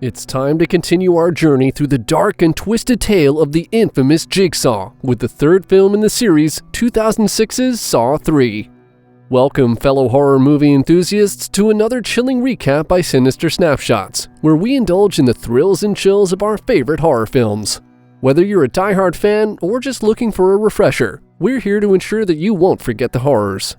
It's time to continue our journey through the dark and twisted tale of the infamous Jigsaw with the third film in the series, 2006's Saw 3. Welcome, fellow horror movie enthusiasts, to another chilling recap by Sinister Snapshots, where we indulge in the thrills and chills of our favorite horror films. Whether you're a diehard fan or just looking for a refresher, we're here to ensure that you won't forget the horrors.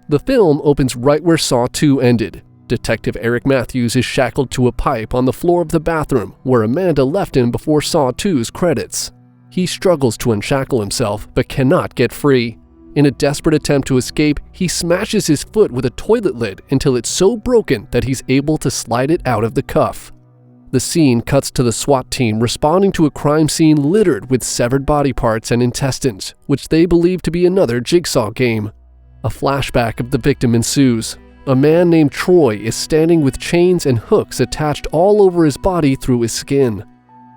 The film opens right where Saw 2 ended. Detective Eric Matthews is shackled to a pipe on the floor of the bathroom where Amanda left him before Saw 2's credits. He struggles to unshackle himself but cannot get free. In a desperate attempt to escape, he smashes his foot with a toilet lid until it's so broken that he's able to slide it out of the cuff. The scene cuts to the SWAT team responding to a crime scene littered with severed body parts and intestines, which they believe to be another Jigsaw game. A flashback of the victim ensues. A man named Troy is standing with chains and hooks attached all over his body through his skin.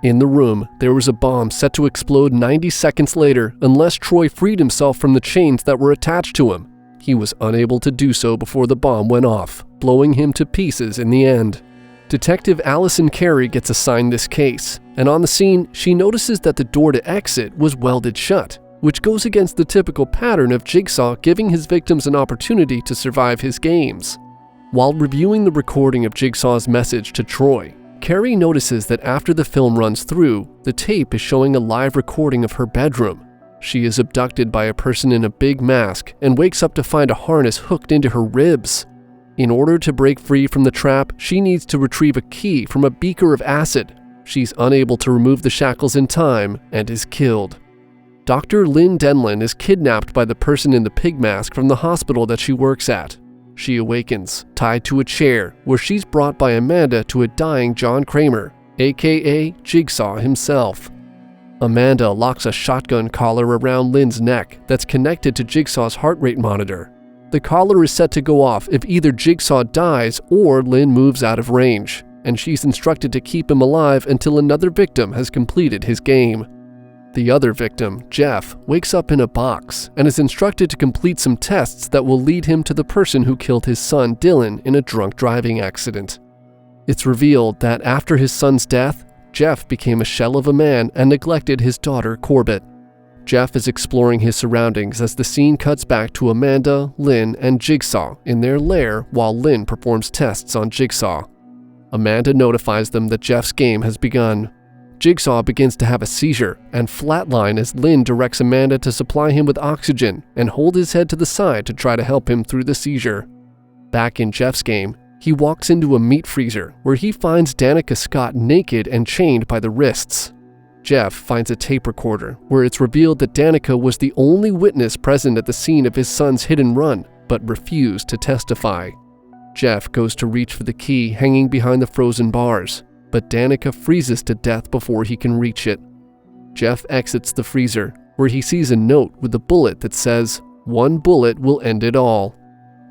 In the room, there was a bomb set to explode 90 seconds later unless Troy freed himself from the chains that were attached to him. He was unable to do so before the bomb went off, blowing him to pieces in the end. Detective Allison Carey gets assigned this case, and on the scene, she notices that the door to exit was welded shut, which goes against the typical pattern of Jigsaw giving his victims an opportunity to survive his games. While reviewing the recording of Jigsaw's message to Troy, Carey notices that after the film runs through, the tape is showing a live recording of her bedroom. She is abducted by a person in a big mask and wakes up to find a harness hooked into her ribs. In order to break free from the trap, she needs to retrieve a key from a beaker of acid. She's unable to remove the shackles in time and is killed. Dr. Lynn Denlin is kidnapped by the person in the pig mask from the hospital that she works at. She awakens, tied to a chair, where she's brought by Amanda to a dying John Kramer, aka Jigsaw himself. Amanda locks a shotgun collar around Lynn's neck that's connected to Jigsaw's heart rate monitor. The collar is set to go off if either Jigsaw dies or Lynn moves out of range, and she's instructed to keep him alive until another victim has completed his game. The other victim, Jeff, wakes up in a box and is instructed to complete some tests that will lead him to the person who killed his son Dylan in a drunk driving accident. It's revealed that after his son's death, Jeff became a shell of a man and neglected his daughter Corbett. Jeff is exploring his surroundings as the scene cuts back to Amanda, Lynn, and Jigsaw in their lair while Lynn performs tests on Jigsaw. Amanda notifies them that Jeff's game has begun. Jigsaw begins to have a seizure and flatline as Lynn directs Amanda to supply him with oxygen and hold his head to the side to try to help him through the seizure. Back in Jeff's game, he walks into a meat freezer where he finds Danica Scott naked and chained by the wrists. Jeff finds a tape recorder where it's revealed that Danica was the only witness present at the scene of his son's hit and run, but refused to testify. Jeff goes to reach for the key hanging behind the frozen bars, but Danica freezes to death before he can reach it. Jeff exits the freezer, where he sees a note with a bullet that says, "One bullet will end it all."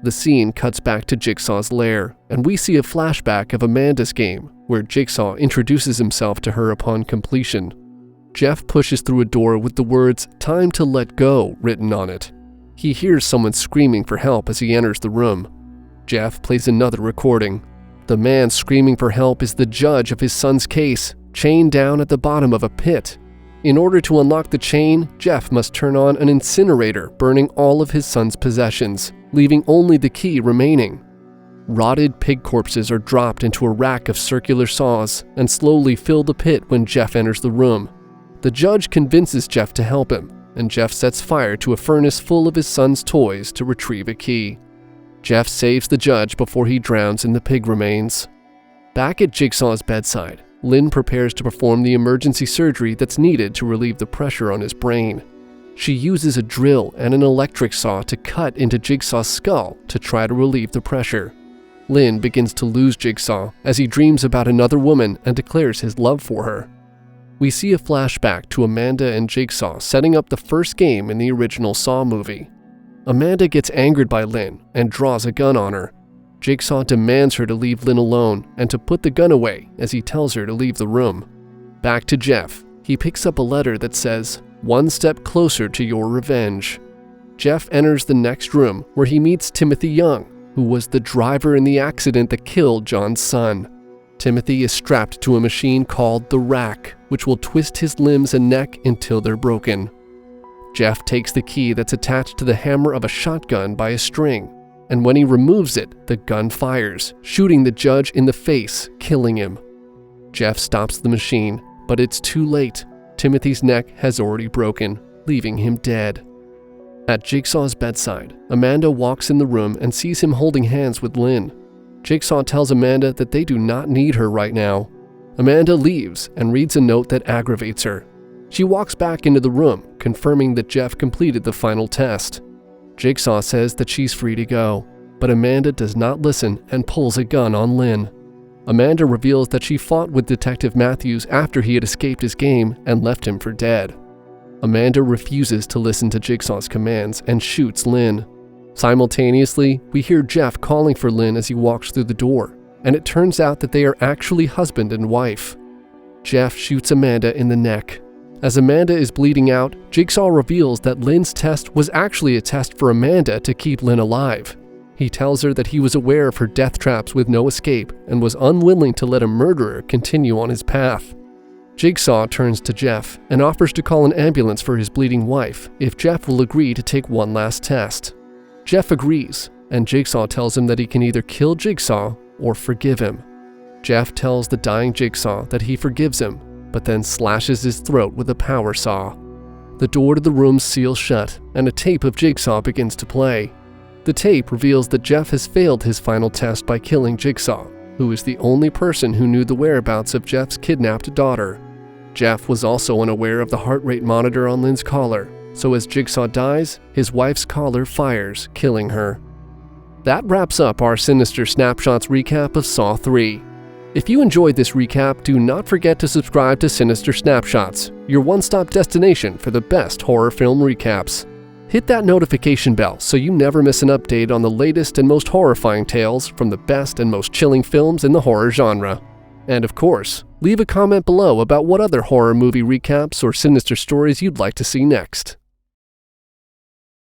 The scene cuts back to Jigsaw's lair, and we see a flashback of Amanda's game, where Jigsaw introduces himself to her upon completion. Jeff pushes through a door with the words, "Time to let go," written on it. He hears someone screaming for help as he enters the room. Jeff plays another recording. The man screaming for help is the judge of his son's case, chained down at the bottom of a pit. In order to unlock the chain, Jeff must turn on an incinerator, burning all of his son's possessions, leaving only the key remaining. Rotted pig corpses are dropped into a rack of circular saws and slowly fill the pit when Jeff enters the room. The judge convinces Jeff to help him, and Jeff sets fire to a furnace full of his son's toys to retrieve a key. Jeff saves the judge before he drowns in the pig remains. Back at Jigsaw's bedside, Lynn prepares to perform the emergency surgery that's needed to relieve the pressure on his brain. She uses a drill and an electric saw to cut into Jigsaw's skull to try to relieve the pressure. Lynn begins to lose Jigsaw as he dreams about another woman and declares his love for her. We see a flashback to Amanda and Jigsaw setting up the first game in the original Saw movie. Amanda gets angered by Lynn and draws a gun on her. Jigsaw demands her to leave Lynn alone and to put the gun away as he tells her to leave the room. Back to Jeff, he picks up a letter that says, "One step closer to your revenge." Jeff enters the next room where he meets Timothy Young, who was the driver in the accident that killed John's son. Timothy is strapped to a machine called the Rack, which will twist his limbs and neck until they're broken. Jeff takes the key that's attached to the hammer of a shotgun by a string, and when he removes it, the gun fires, shooting the judge in the face, killing him. Jeff stops the machine, but it's too late. Timothy's neck has already broken, leaving him dead. At Jigsaw's bedside, Amanda walks in the room and sees him holding hands with Lynn. Jigsaw tells Amanda that they do not need her right now. Amanda leaves and reads a note that aggravates her. She walks back into the room, confirming that Jeff completed the final test. Jigsaw says that she's free to go, but Amanda does not listen and pulls a gun on Lynn. Amanda reveals that she fought with Detective Matthews after he had escaped his game and left him for dead. Amanda refuses to listen to Jigsaw's commands and shoots Lynn. Simultaneously, we hear Jeff calling for Lynn as he walks through the door, and it turns out that they are actually husband and wife. Jeff shoots Amanda in the neck. As Amanda is bleeding out, Jigsaw reveals that Lynn's test was actually a test for Amanda to keep Lynn alive. He tells her that he was aware of her death traps with no escape and was unwilling to let a murderer continue on his path. Jigsaw turns to Jeff and offers to call an ambulance for his bleeding wife if Jeff will agree to take one last test. Jeff agrees, and Jigsaw tells him that he can either kill Jigsaw or forgive him. Jeff tells the dying Jigsaw that he forgives him, but then slashes his throat with a power saw. The door to the room seals shut, and a tape of Jigsaw begins to play. The tape reveals that Jeff has failed his final test by killing Jigsaw, who is the only person who knew the whereabouts of Jeff's kidnapped daughter. Jeff was also unaware of the heart rate monitor on Lynn's collar, so as Jigsaw dies, his wife's collar fires, killing her. That wraps up our Sinister Snapshots recap of Saw 3. If you enjoyed this recap, do not forget to subscribe to Sinister Snapshots, your one-stop destination for the best horror film recaps. Hit that notification bell so you never miss an update on the latest and most horrifying tales from the best and most chilling films in the horror genre. And of course, leave a comment below about what other horror movie recaps or sinister stories you'd like to see next.